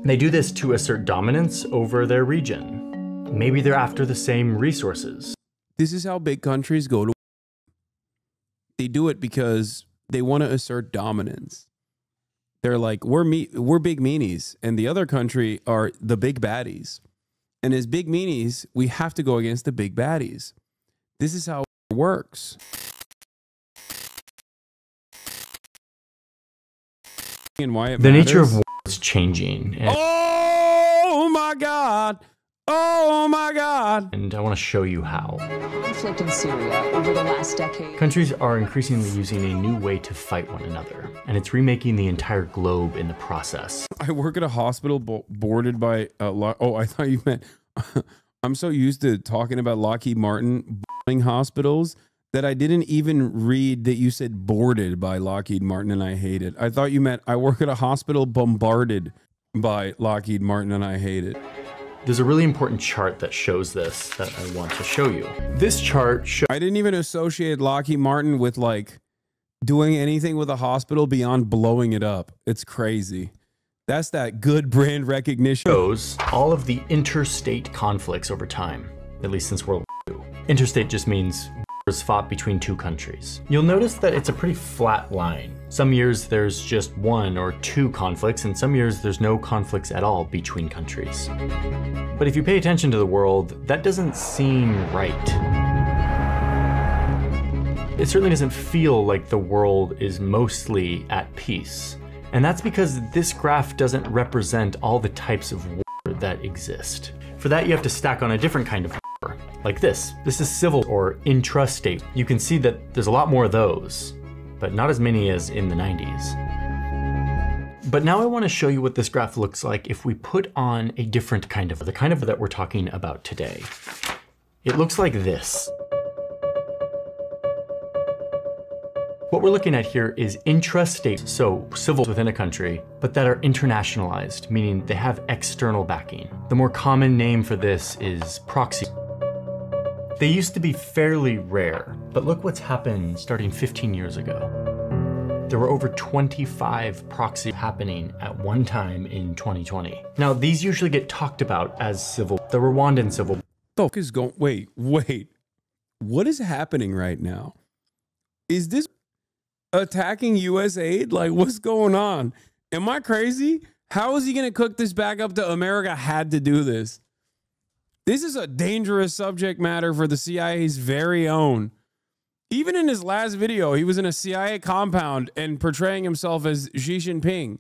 They do this to assert dominance over their region. Maybe they're after the same resources. This is how big countries go to. They do it because they want to assert dominance. They're like, we're big meanies, and the other country are the big baddies. And as big meanies, we have to go against the big baddies. This is how it works. And why it the matters. nature of war is changing. Oh my God. Oh my God. And I want to show you how. Conflict in Syria over the last decade. Countries are increasingly using a new way to fight one another, and it's remaking the entire globe in the process. I work at a hospital boarded by oh, I thought you meant I'm so used to talking about Lockheed Martin boarding hospitals that I didn't even read that you said boarded by Lockheed Martin and I hate it. I thought you meant I work at a hospital bombarded by Lockheed Martin and I hate it. There's a really important chart that shows this that I want to show you. This chart shows... I didn't even associate Lockheed Martin with like doing anything with a hospital beyond blowing it up. It's crazy. That's that good brand recognition. Shows all of the interstate conflicts over time, at least since World War II. Interstate just means wars fought between two countries. You'll notice that it's a pretty flat line. Some years there's just one or two conflicts, and some years there's no conflicts at all between countries. But if you pay attention to the world, that doesn't seem right. It certainly doesn't feel like the world is mostly at peace. And that's because this graph doesn't represent all the types of war that exist. For that, you have to stack on a different kind of war, like this. This is civil or intrastate. You can see that there's a lot more of those, but not as many as in the 90s. But now I want to show you what this graph looks like if we put on a different kind of, the kind of that we're talking about today. It looks like this. What we're looking at here is intrastate, so civil within a country, but that are internationalized, meaning they have external backing. The more common name for this is proxy. They used to be fairly rare, but look what's happened starting 15 years ago. There were over 25 proxies happening at one time in 2020. Now, these usually get talked about as civil. The Rwandan civil. Fuck is going, wait. What is happening right now? Is this attacking US aid? Like, what's going on? Am I crazy? How is he going to cook this back up to America had to do this? This is a dangerous subject matter for the CIA's very own. Even in his last video, he was in a CIA compound and portraying himself as Xi Jinping.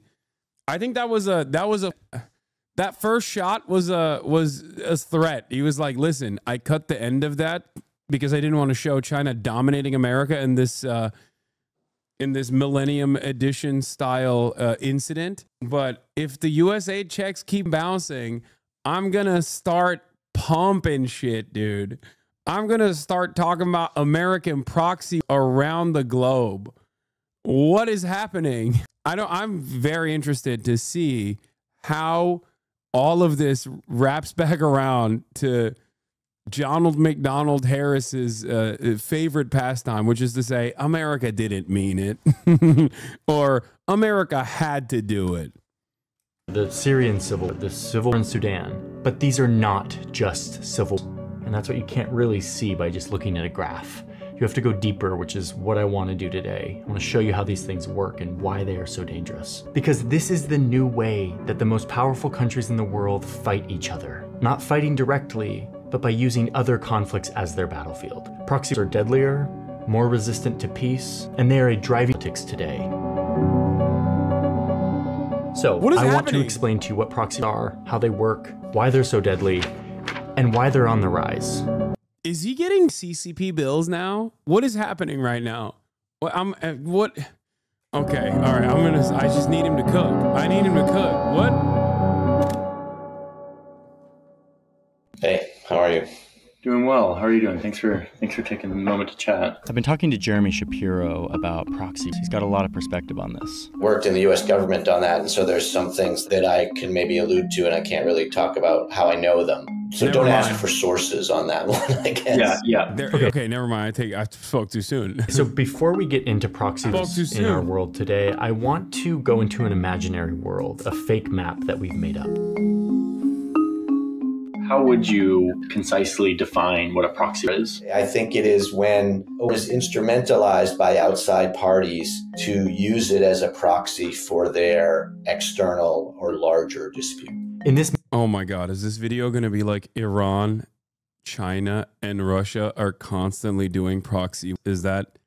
I think that first shot was a threat. He was like, listen, I cut the end of that because I didn't want to show China dominating America in this Millennium Edition style incident. But if the US aid checks keep bouncing, I'm going to start pumping shit, dude. I'm going to start talking about American proxy around the globe. What is happening? I'm very interested to see how all of this wraps back around to Donald McDonald Harris's favorite pastime, which is to say, America didn't mean it, or America had to do it. The Syrian civil, the civil in Sudan, but these are not just civil. And that's what you can't really see by just looking at a graph. You have to go deeper, which is what I want to do today. I want to show you how these things work and why they are so dangerous. Because this is the new way that the most powerful countries in the world fight each other. Not fighting directly, but by using other conflicts as their battlefield. Proxies are deadlier, more resistant to peace, and they are a driving politics today. So I want to explain to you what proxies are, how they work, why they're so deadly, and why they're on the rise. Is he getting CCP bills now? What is happening right now? What? Okay, all right. I just need him to cook. I need him to cook. What? Hey, how are you? Doing well. How are you doing? Thanks for taking the moment to chat. I've been talking to Jeremy Shapiro about proxies. He's got a lot of perspective on this. Worked in the U.S. government on that, and so there's some things that I can maybe allude to, and I can't really talk about how I know them. So Never don't mind. ask for sources on that one, I guess. Yeah. Okay, never mind. I spoke too soon. So before we get into proxies Spoke too in our soon. world today, I want to go into an imaginary world, a fake map that we've made up. How would you concisely define what a proxy is? I think it is when it is instrumentalized by outside parties to use it as a proxy for their external or larger dispute. In this, Oh my God, is this video going to be like Iran, China, and Russia are constantly doing proxy? Is that,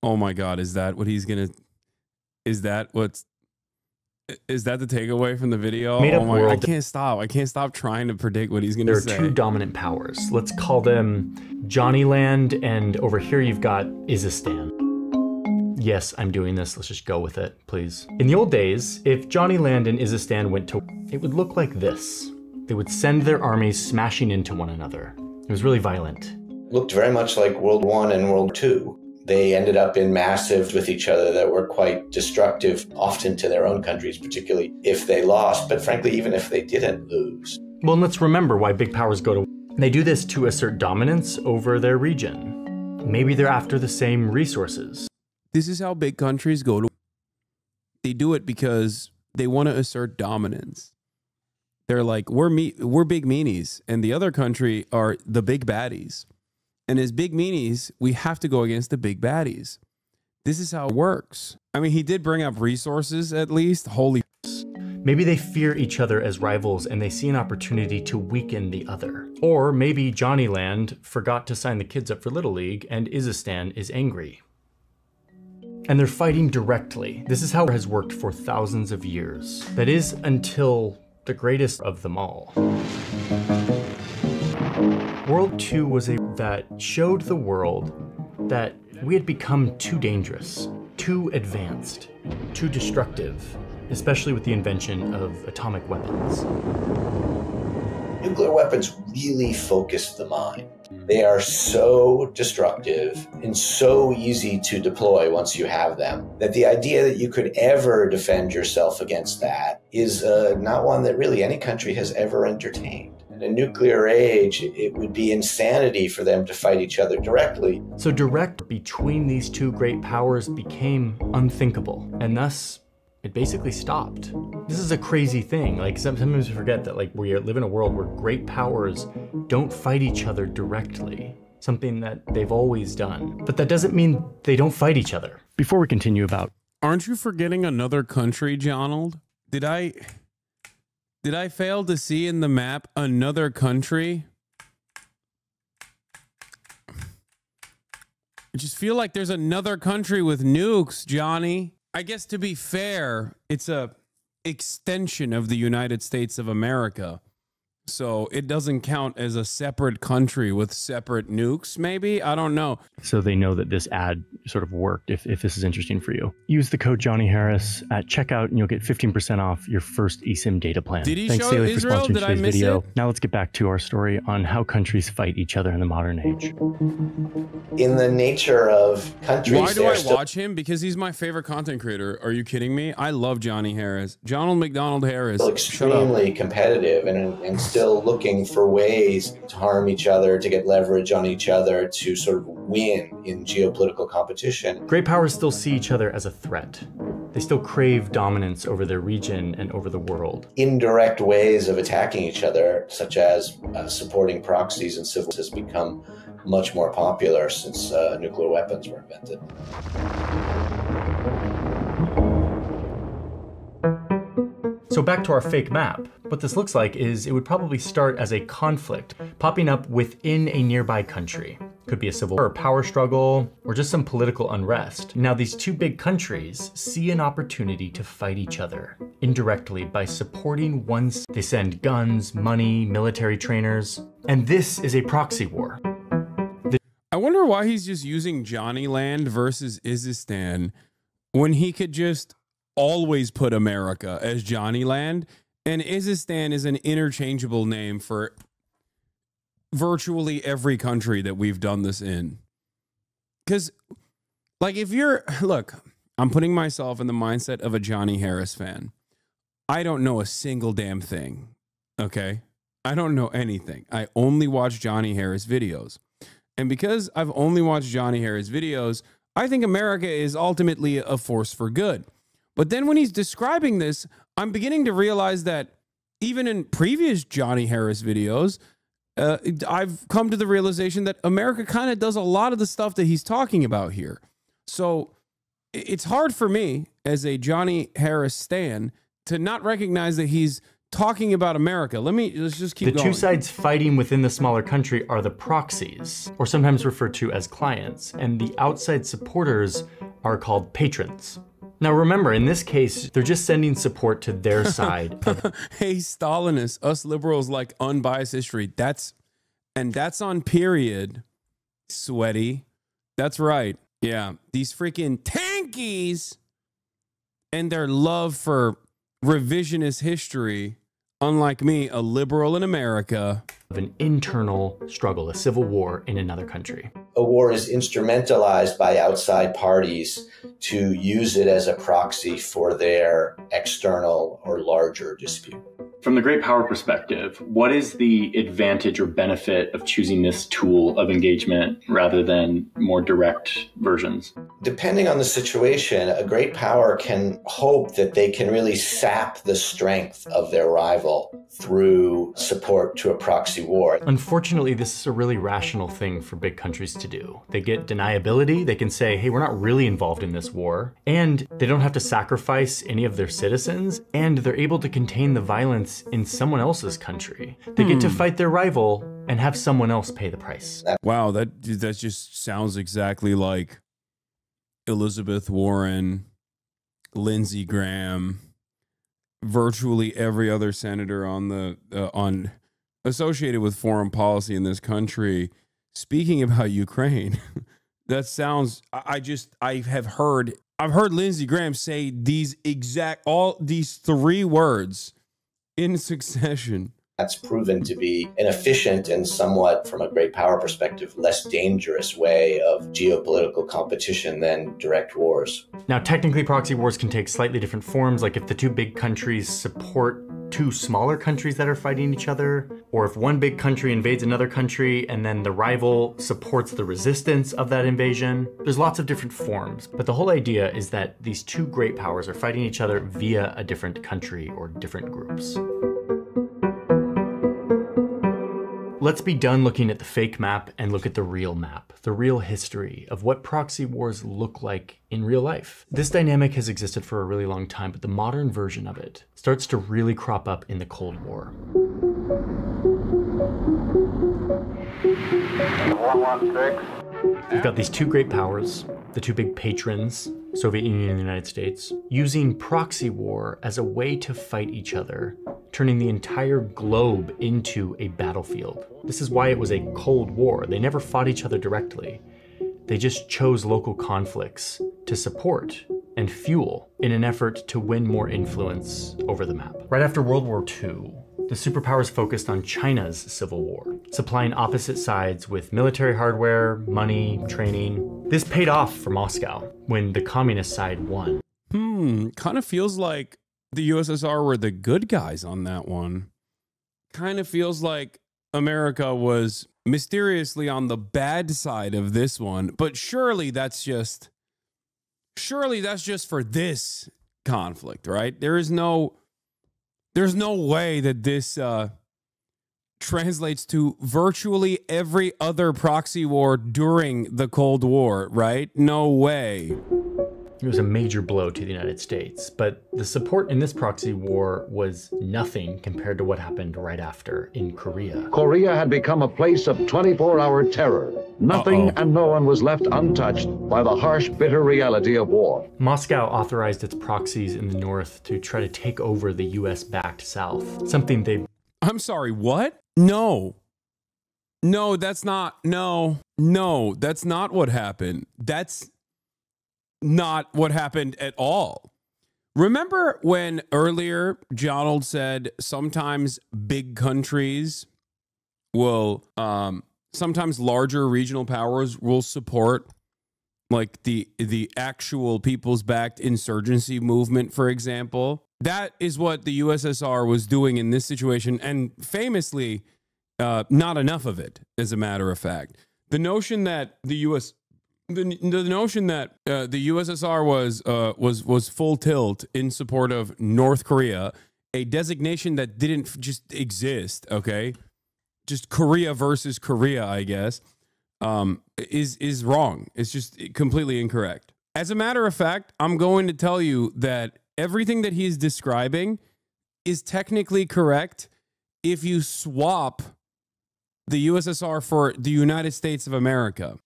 oh my God, is that what he's going to, is that the takeaway from the video? Made up Oh my, world. I can't stop trying to predict what he's going to there say. are two dominant powers. Let's call them Johnnyland, and over here you've got Izistan. Yes, I'm doing this. Let's just go with it, please. In the old days, if Johnnyland and Izistan went to, it would look like this. They would send their armies smashing into one another. It was really violent. Looked very much like World War I and World War II. They ended up in massives with each other that were quite destructive, often to their own countries, particularly if they lost, but frankly, even if they didn't lose. Well, and let's remember why big powers go to war. They do this to assert dominance over their region. Maybe they're after the same resources. This is how big countries go to. They do it because they want to assert dominance. They're like, we're big meanies, and the other country are the big baddies. And as big meanies, we have to go against the big baddies. This is how it works. I mean, he did bring up resources at least. Holy. Maybe they fear each other as rivals and they see an opportunity to weaken the other. Or maybe Johnnyland forgot to sign the kids up for Little League and Izistan is angry. And they're fighting directly. This is how it has worked for thousands of years. That is, until the greatest of them all. World II was that showed the world that we had become too dangerous, too advanced, too destructive, especially with the invention of atomic weapons. Nuclear weapons really focus the mind. They are so destructive and so easy to deploy once you have them that the idea that you could ever defend yourself against that is not one that really any country has ever entertained. In a nuclear age, it would be insanity for them to fight each other directly. So direct between these two great powers became unthinkable, and thus it basically stopped. This is a crazy thing. Like sometimes we forget that we live in a world where great powers don't fight each other directly. Something that they've always done. But that doesn't mean they don't fight each other. Before we continue about... Aren't you forgetting another country, Jonald? Did I fail to see in the map another country? I just feel like there's another country with nukes, Johnny. I guess to be fair, it's a extension of the United States of America. So it doesn't count as a separate country with separate nukes, maybe? I don't know. So they know that this ad sort of worked if this is interesting for you. Use the code Johnny Harris at checkout and you'll get 15% off your first eSIM data plan. Did he Thanks, show Saley, for Israel? sponsoring Did I today's miss video. it? Now let's get back to our story on how countries fight each other in the modern age. In the nature of countries, Why do I watch him? Because he's my favorite content creator. Are you kidding me? I love Johnny Harris. Donald McDonald Harris. still Shut up. extremely competitive and still looking for ways to harm each other, to get leverage on each other, to sort of win in geopolitical competition. Great powers still see each other as a threat. They still crave dominance over their region and over the world. Indirect ways of attacking each other, such as supporting proxies and civil, has become much more popular since nuclear weapons were invented. So back to our fake map. What this looks like is it would probably start as a conflict popping up within a nearby country. Could be a civil war, a power struggle, or just some political unrest. Now these two big countries see an opportunity to fight each other indirectly by supporting one. They send guns, money, military trainers, and this is a proxy war. I wonder why he's just using Johnnyland versus Izistan when he could just always put America as Johnnyland, and Izistan is an interchangeable name for virtually every country that we've done this in. Because, like, if you're, look, I'm putting myself in the mindset of a Johnny Harris fan. I don't know a single damn thing, okay? I don't know anything. I only watch Johnny Harris videos. And because I've only watched Johnny Harris videos, I think America is ultimately a force for good. But then when he's describing this, I'm beginning to realize that even in previous Johnny Harris videos, I've come to the realization that America kind of does a lot of the stuff that he's talking about here. So it's hard for me as a Johnny Harris stan to not recognize that he's talking about America. Let's just keep going. The two sides fighting within the smaller country are the proxies, or sometimes referred to as clients, and the outside supporters are called patrons. Now remember, in this case, they're just sending support to their side. Hey, Stalinists, us liberals like unbiased history. That's on period, sweaty. That's right. Yeah, these freaking tankies and their love for revisionist history, unlike me, a liberal in America. Of an internal struggle, a civil war in another country. A war is instrumentalized by outside parties to use it as a proxy for their external or larger dispute. From the great power perspective, what is the advantage or benefit of choosing this tool of engagement rather than more direct versions? Depending on the situation, a great power can hope that they can really sap the strength of their rival through support to a proxy war. Unfortunately, this is a really rational thing for big countries to do. They get deniability. They can say, hey, we're not really involved in this war. And they don't have to sacrifice any of their citizens. And they're able to contain the violence in someone else's country. They get to fight their rival and have someone else pay the price. Wow, that just sounds exactly like Elizabeth Warren, Lindsey Graham, virtually every other senator on associated with foreign policy in this country speaking about Ukraine. That sounds, I've heard Lindsey Graham say all these three words in succession. That's proven to be an efficient and somewhat, from a great power perspective, less dangerous way of geopolitical competition than direct wars. Now, technically, proxy wars can take slightly different forms, like if the two big countries support two smaller countries that are fighting each other, or if one big country invades another country and then the rival supports the resistance of that invasion. There's lots of different forms, but the whole idea is that these two great powers are fighting each other via a different country or different groups. Let's be done looking at the fake map and look at the real map, the real history of what proxy wars look like in real life. This dynamic has existed for a really long time, but the modern version of it starts to really crop up in the Cold War. 116. We've got these two great powers, the two big patrons, Soviet Union and the United States, using proxy war as a way to fight each other, turning the entire globe into a battlefield. This is why it was a Cold War. They never fought each other directly. They just chose local conflicts to support and fuel in an effort to win more influence over the map. Right after World War II, the superpowers focused on China's civil war, supplying opposite sides with military hardware, money, training. This paid off for Moscow when the communist side won. Kind of feels like the USSR were the good guys on that one. Kind of feels like America was mysteriously on the bad side of this one, but surely that's just for this conflict, right? There's no way that this translates to virtually every other proxy war during the Cold War, right? No way. It was a major blow to the United States, but the support in this proxy war was nothing compared to what happened right after in Korea. Korea had become a place of 24-hour terror. Nothing and no one was left untouched by the harsh, bitter reality of war. Moscow authorized its proxies in the north to try to take over the US-backed South, something they... I'm sorry, what? No, that's not what happened. That's not what happened at all. Remember when earlier Donald said sometimes big countries will sometimes larger regional powers will support like the actual people's backed insurgency movement, for example. That is what the USSR was doing in this situation, and famously not enough of it, as a matter of fact. The notion that the notion that the USSR was full tilt in support of North Korea, a designation that didn't just exist, okay? Just Korea versus Korea, I guess, is wrong. It's just completely incorrect. As a matter of fact, I'm going to tell you that everything that he's describing is technically correct if you swap the USSR for the United States of America.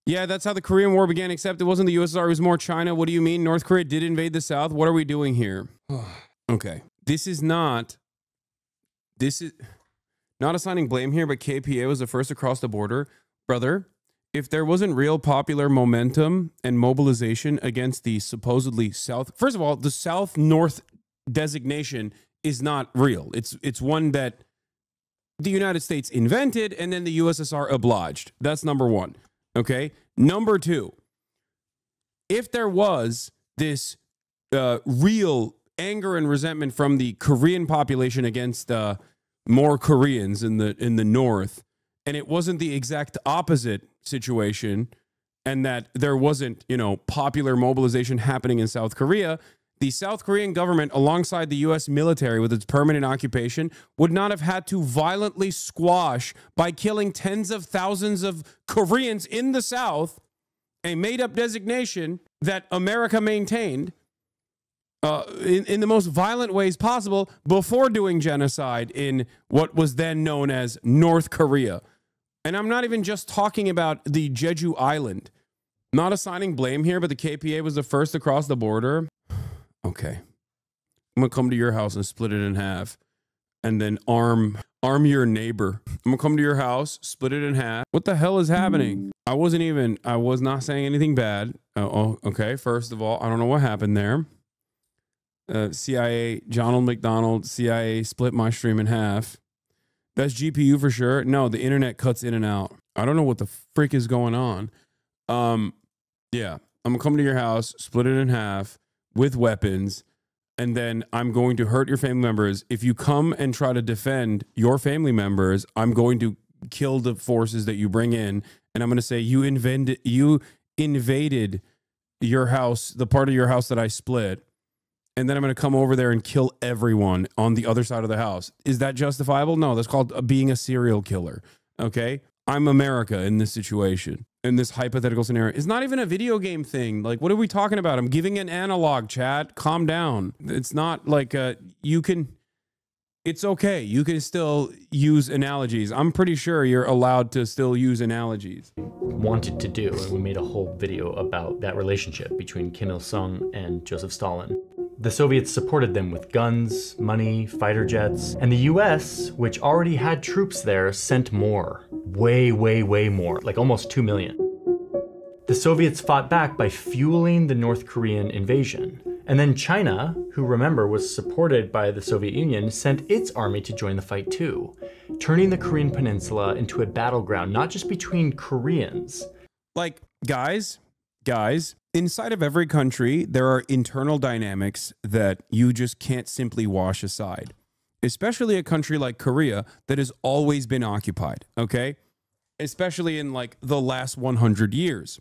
Yeah, that's how the Korean War began, except it wasn't the USSR, it was more China. What do you mean? North Korea did invade the South? What are we doing here? Okay. This is not assigning blame here, but KPA was the first to cross the border. Brother, if there wasn't real popular momentum and mobilization against the supposedly South, first of all, the South-North designation is not real. It's one that the United States invented and then the USSR obliged. That's number one. Okay. Number two, if there was this real anger and resentment from the Korean population against more Koreans in the North, and it wasn't the exact opposite situation, and that there wasn't, popular mobilization happening in South Korea, the South Korean government, alongside the U.S. military with its permanent occupation, would not have had to violently squash by killing tens of thousands of Koreans in the South, a made-up designation that America maintained in the most violent ways possible before doing genocide in what was then known as North Korea. And I'm not even just talking about the Jeju Island. Not assigning blame here, but the KPA was the first to cross the border. Okay. I'm going to come to your house and split it in half and then arm your neighbor. I'm going to come to your house, split it in half. What the hell is happening? I was not saying anything bad. Okay. First of all, I don't know what happened there. CIA, Donald McDonald, CIA split my stream in half. That's GPU for sure. No, the internet cuts in and out. I don't know what the frick is going on. Yeah, I'm going to come to your house, split it in half with weapons, and then I'm going to hurt your family members. If you come and try to defend your family members, I'm going to kill the forces that you bring in, and I'm going to say you invaded your house, the part of your house that I split, and then I'm going to come over there and kill everyone on the other side of the house. Is that justifiable? No, that's called being a serial killer, okay? I'm America in this situation. In this hypothetical scenario. It's not even a video game thing. Like, what are we talking about? I'm giving an analog, chat. Calm down. It's not like it's okay. You can still use analogies. I'm pretty sure you're allowed to still use analogies. Wanted to do, and we made a whole video about that relationship between Kim Il-sung and Joseph Stalin. The Soviets supported them with guns, money, fighter jets, and the US, which already had troops there, sent more. Way, way, way more, like almost 2 million. The Soviets fought back by fueling the North Korean invasion. And then China, who remember was supported by the Soviet Union, sent its army to join the fight too, turning the Korean peninsula into a battleground, not just between Koreans. Like, guys, inside of every country, there are internal dynamics that you just can't simply wash aside. Especially a country like Korea that has always been occupied, okay? Especially in like the last 100 years.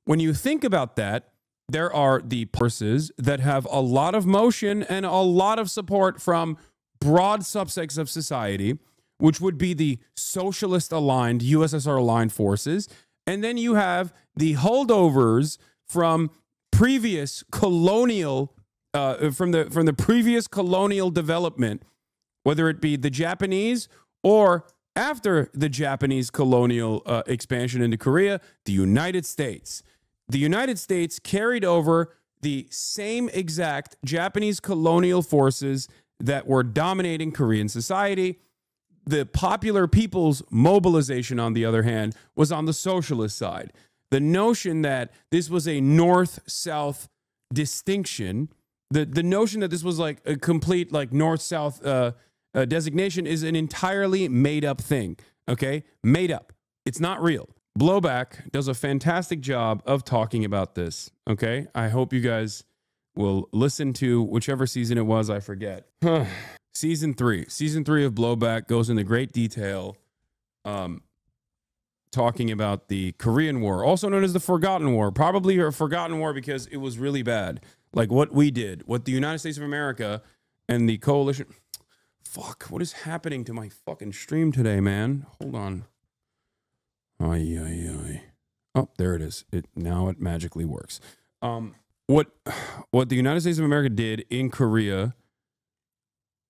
When you think about that, there are the forces that have a lot of motion and a lot of support from broad subsects of society, which would be the socialist-aligned, USSR-aligned forces. And then you have the holdovers from previous colonial, from the previous colonial development, whether it be the Japanese or after the Japanese colonial expansion into Korea, the United States. The United States carried over the same exact Japanese colonial forces that were dominating Korean society. The popular people's mobilization, on the other hand, was on the socialist side. The notion that this was a north-south distinction, the notion that this was like a complete like north-south designation is an entirely made-up thing, Okay? Made up. It's not real. Blowback does a fantastic job of talking about this. Okay? I hope you guys will listen to whichever season it was, I forget. Season 3. Season 3 of Blowback goes into great detail talking about the Korean War, also known as the Forgotten War. Probably a forgotten war because it was really bad. Like what we did, what the United States of America and the coalition... Fuck, what is happening to my fucking stream today, man? Hold on. Oh, there it is. Now it magically works. What the United States of America did in Korea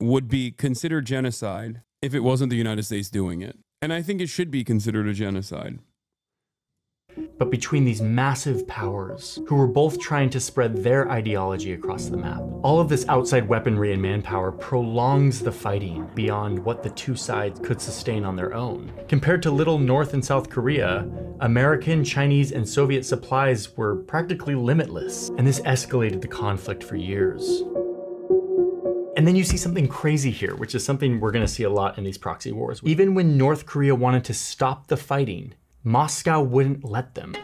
would be considered genocide if it wasn't the United States doing it. And I think it should be considered a genocide. But between these massive powers, who were both trying to spread their ideology across the map, all of this outside weaponry and manpower prolongs the fighting beyond what the two sides could sustain on their own. Compared to little North and South Korea, American, Chinese, and Soviet supplies were practically limitless, and this escalated the conflict for years. And then you see something crazy here, which is something we're going to see a lot in these proxy wars. Even when North Korea wanted to stop the fighting, Moscow wouldn't let them.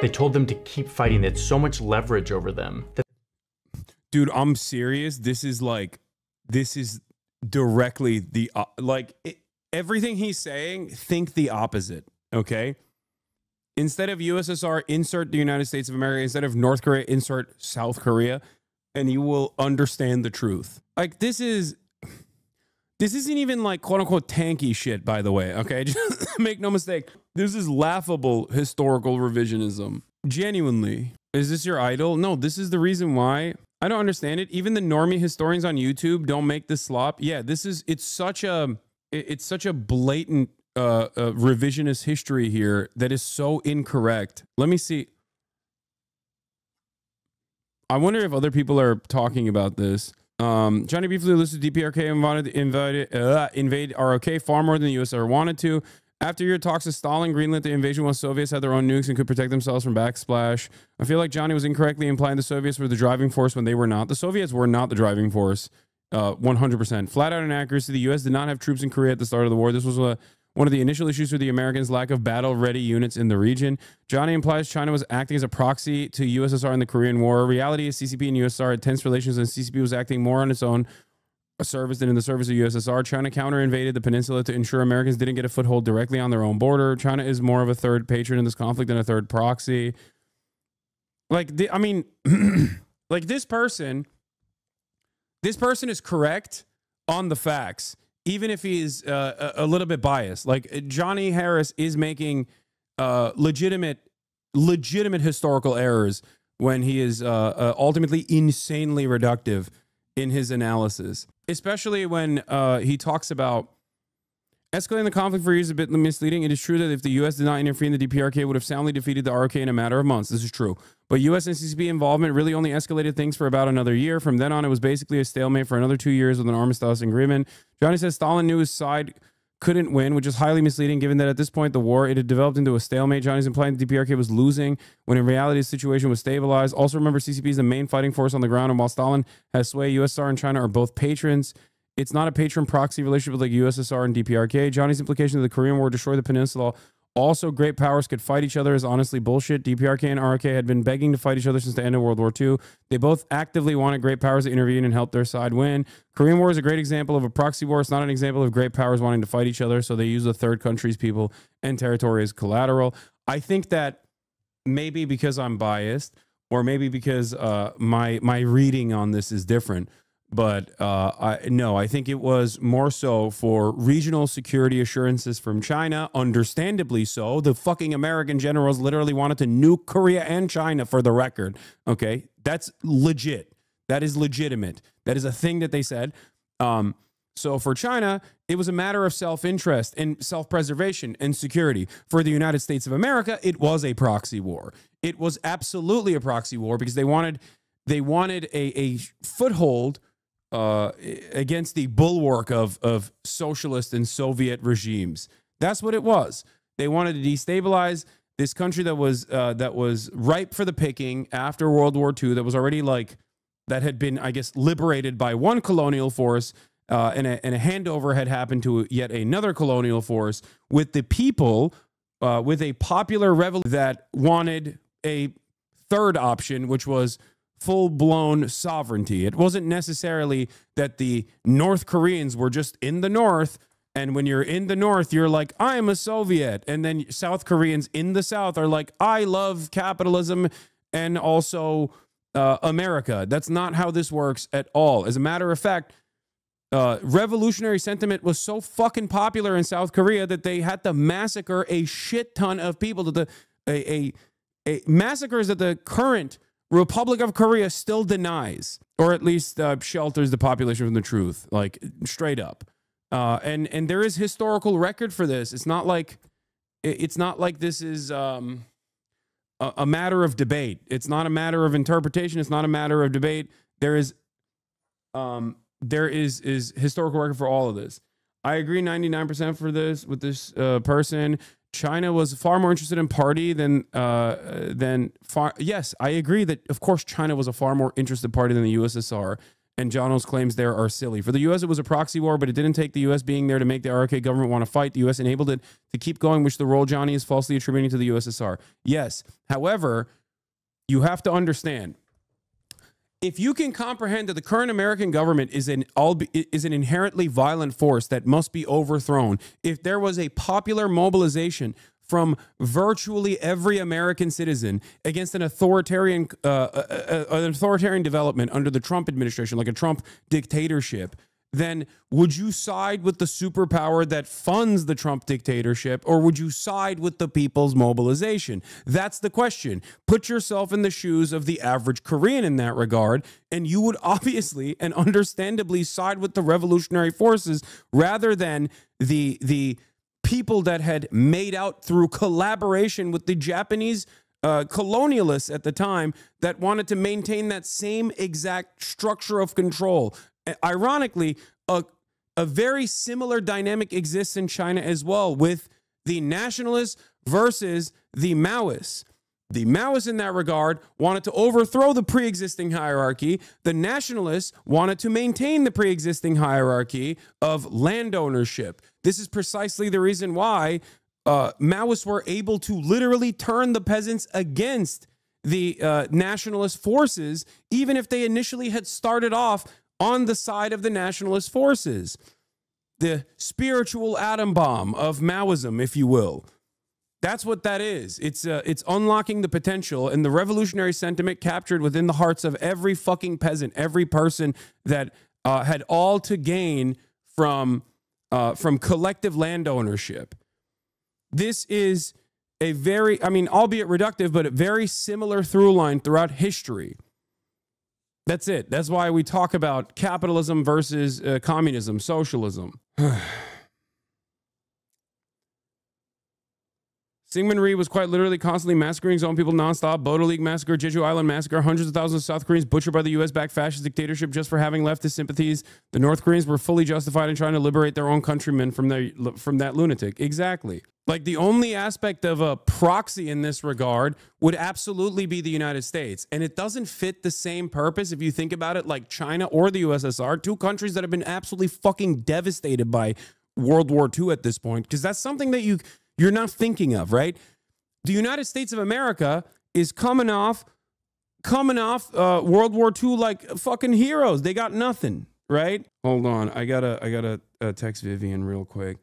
They told them to keep fighting. They had so much leverage over them. Dude, I'm serious. This is directly the, everything he's saying, think the opposite, okay? Instead of USSR, insert the United States of America. Instead of North Korea, insert South Korea. And you will understand the truth. Like, this isn't even like quote unquote tanky shit, by the way. Okay, just make no mistake. This is laughable historical revisionism. Genuinely. Is this your idol? No, this is the reason why. I don't understand it. Even the normie historians on YouTube don't make this slop. Yeah, it's such a blatant revisionist history here that is so incorrect. Let me see. I wonder if other people are talking about this. Johnny briefly listed DPRK and wanted to invade ROK far more than the USSR wanted to. After your talks with Stalin, greenlit the invasion while Soviets had their own nukes and could protect themselves from backsplash. I feel like Johnny was incorrectly implying the Soviets were the driving force when they were not. The Soviets were not the driving force, 100%. Flat out inaccuracy. The US did not have troops in Korea at the start of the war. This was one of the initial issues for the Americans, lack of battle-ready units in the region. Johnny implies China was acting as a proxy to USSR in the Korean War. Reality is CCP and USSR had tense relations, and CCP was acting more on its own service than in the service of USSR. China counter-invaded the peninsula to ensure Americans didn't get a foothold directly on their own border. China is more of a third patron in this conflict than a third proxy. Like, like this person is correct on the facts, even if he's a little bit biased. Like, Johnny Harris is making legitimate historical errors when he is ultimately insanely reductive in his analysis, especially when he talks about escalating the conflict for years is a bit misleading. It is true that if the U.S. did not intervene, the DPRK would have soundly defeated the ROK in a matter of months. This is true. But U.S. and CCP involvement really only escalated things for about another year. From then on, it was basically a stalemate for another 2 years with an armistice agreement. Johnny says Stalin knew his side couldn't win, which is highly misleading given that at this point, the war, it had developed into a stalemate. Johnny's implying the DPRK was losing when in reality the situation was stabilized. Also remember, CCP is the main fighting force on the ground, and while Stalin has sway, USSR and China are both patrons. It's not a patron proxy relationship like USSR and DPRK. Johnny's implication that the Korean War destroyed the peninsula. Also, great powers could fight each other is honestly bullshit. DPRK and ROK had been begging to fight each other since the end of World War II. They both actively wanted great powers to intervene and help their side win. Korean War is a great example of a proxy war. It's not an example of great powers wanting to fight each other, so they use the third country's people and territory as collateral. I think that maybe because I'm biased, or maybe because my reading on this is different, but I think it was more so for regional security assurances from China, understandably so. The fucking American generals literally wanted to nuke Korea and China, for the record. Okay, that's legit. That is legitimate. That is a thing that they said. So for China, it was a matter of self-interest and self-preservation and security. For the United States of America, it was a proxy war. It was absolutely a proxy war because they wanted a foothold against the bulwark of socialist and Soviet regimes. That's what it was. They wanted to destabilize this country that was ripe for the picking after World War II, that was already that had been, I guess, liberated by one colonial force and a handover had happened to yet another colonial force, with the people, with a popular revolution that wanted a third option, which was full-blown sovereignty. It wasn't necessarily that the North Koreans were just in the North, and when you're in the North, you're like, I'm a Soviet. And then South Koreans in the South are like, I love capitalism and also America. That's not how this works at all. As a matter of fact, revolutionary sentiment was so fucking popular in South Korea that they had to massacre a shit ton of people. Massacres that the current Republic of Korea still denies, or at least shelters the population from the truth, like straight up. And there is historical record for this. It's not like this is a matter of debate. It's not a matter of interpretation. It's not a matter of debate. There is historical record for all of this. I agree 99% for this with this person. China was far more interested in party than yes, I agree that of course China was a far more interested party than the USSR, and Jono's claims there are silly. For the US, it was a proxy war, but it didn't take the US being there to make the RK government want to fight. The US enabled it to keep going, which the role Johnny is falsely attributing to the USSR. Yes, however, you have to understand, if you can comprehend that the current American government is an inherently violent force that must be overthrown, if there was a popular mobilization from virtually every American citizen against an authoritarian development under the Trump administration, like a Trump dictatorship, then would you side with the superpower that funds the Trump dictatorship, or would you side with the people's mobilization? That's the question. Put yourself in the shoes of the average Korean in that regard, and you would obviously and understandably side with the revolutionary forces rather than the people that had made out through collaboration with the Japanese colonialists at the time that wanted to maintain that same exact structure of control. Ironically, a very similar dynamic exists in China as well, with the nationalists versus the Maoists. The Maoists in that regard wanted to overthrow the pre-existing hierarchy. The nationalists wanted to maintain the pre-existing hierarchy of land ownership. This is precisely the reason why Maoists were able to literally turn the peasants against the nationalist forces, even if they initially had started off on the side of the nationalist forces. The spiritual atom bomb of Maoism, if you will. That's what that is. It's unlocking the potential and the revolutionary sentiment captured within the hearts of every fucking peasant, every person that had all to gain from collective land ownership. This is a very, I mean, albeit reductive, but a very similar through line throughout history. That's it. That's why we talk about capitalism versus communism, socialism. Syngman Rhee was quite literally constantly massacring his own people nonstop. Bodo League massacre, Jeju Island massacre, hundreds of thousands of South Koreans butchered by the U.S.-backed fascist dictatorship just for having leftist sympathies. The North Koreans were fully justified in trying to liberate their own countrymen from that lunatic. Exactly. Like, the only aspect of a proxy in this regard would absolutely be the United States. And it doesn't fit the same purpose if you think about it, like China or the USSR, two countries that have been absolutely fucking devastated by World War II at this point, because that's something that you're not thinking of, right? The United States of America is coming off World War II like fucking heroes. They got nothing, right? Hold on, I gotta text Vivian real quick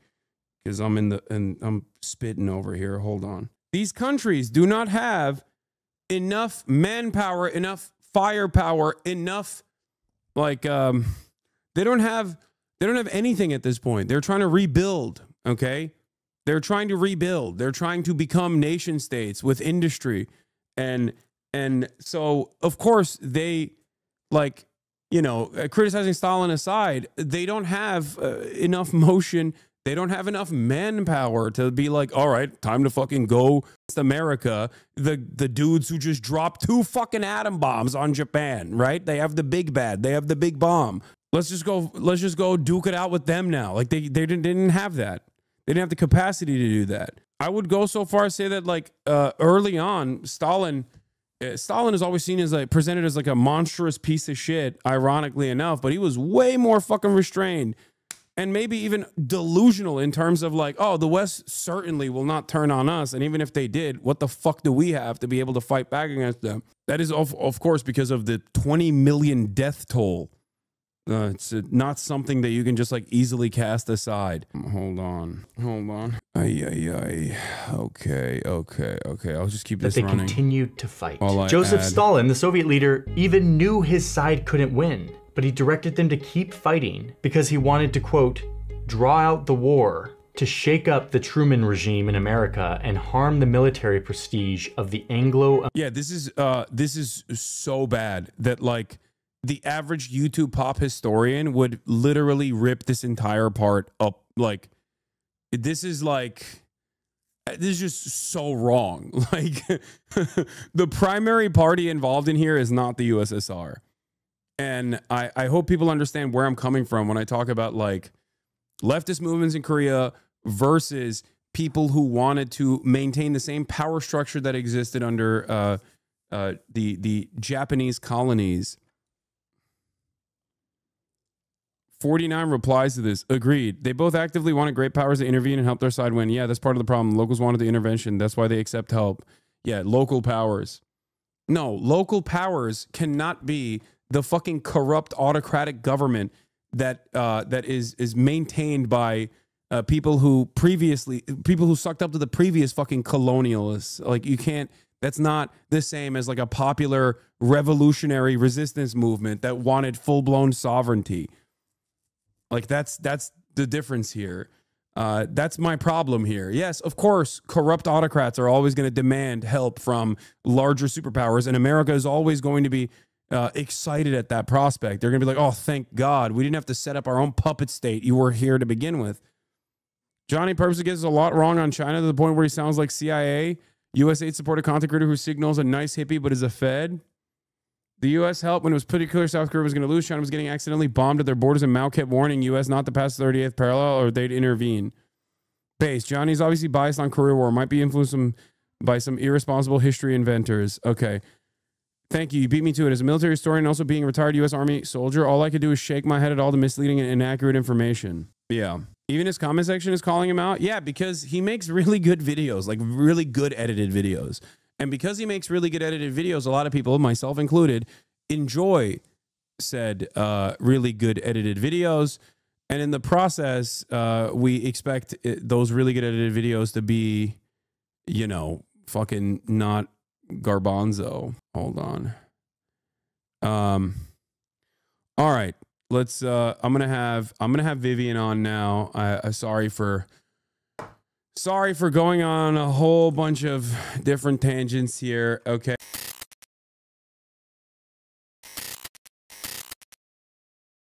because I'm spitting over here. Hold on. These countries do not have enough manpower, enough firepower, enough like they don't have anything at this point. They're trying to rebuild, okay? They're trying to rebuild. They're trying to become nation states with industry. And so, of course, they, like, you know, criticizing Stalin aside, they don't have enough motion. They don't have enough manpower to be like, all right, time to fucking go against America. The dudes who just dropped 2 fucking atom bombs on Japan, right? They have the big bad. They have the big bomb. Let's just go duke it out with them now. Like, they didn't have that. They didn't have the capacity to do that. I would go so far as say that, like, early on, Stalin Stalin is always seen as like presented as like a monstrous piece of shit, ironically enough, but he was way more fucking restrained and maybe even delusional in terms of like, oh, the West certainly will not turn on us. And even if they did, what the fuck do we have to be able to fight back against them? That is, of course, because of the 20 million death toll. It's not something that you can just like easily cast aside. Hold on. Okay. I'll just keep this running. They continued to fight. While Joseph Stalin, the Soviet leader, even knew his side couldn't win, but he directed them to keep fighting because he wanted to, quote, draw out the war to shake up the Truman regime in America and harm the military prestige of the Anglo. Yeah, this is so bad that like the average YouTube pop historian would literally rip this entire part up. Like, this is just so wrong. Like, the primary party involved in here is not the USSR. And I hope people understand where I'm coming from when I talk about like leftist movements in Korea versus people who wanted to maintain the same power structure that existed under the Japanese colonies. 49 replies to this. Agreed. They both actively wanted great powers to intervene and help their side win. Yeah, that's part of the problem. Locals wanted the intervention. That's why they accept help. Yeah, local powers. No, local powers cannot be the fucking corrupt autocratic government that is maintained by people who sucked up to the previous fucking colonialists. Like, you can't. That's not the same as like a popular revolutionary resistance movement that wanted full-blown sovereignty. Like, that's the difference here. That's my problem here. Yes, of course, corrupt autocrats are always going to demand help from larger superpowers, and America is always going to be excited at that prospect. They're going to be like, oh, thank God. We didn't have to set up our own puppet state. You were here to begin with. Johnny purposely gets a lot wrong on China to the point where he sounds like CIA. U.S. aid-supported content creator who signals a nice hippie but is a Fed. The U.S. helped when it was pretty clear South Korea was going to lose. China was getting accidentally bombed at their borders, and Mao kept warning U.S. not to pass the 38th parallel or they'd intervene. Base. Johnny's obviously biased on Korea War. Might be influenced by some irresponsible history inventors. Okay. Thank you. You beat me to it. As a military historian and also being a retired U.S. Army soldier, all I could do is shake my head at all the misleading and inaccurate information. Yeah. Even his comment section is calling him out. Yeah, because he makes really good videos, like really good edited videos. And because he makes really good edited videos, a lot of people, myself included, enjoy said really good edited videos. And in the process, we expect those really good edited videos to be, you know, fucking not garbanzo. Hold on. All right. Let's I'm gonna have Vivian on now. Sorry for going on a whole bunch of different tangents here. Okay.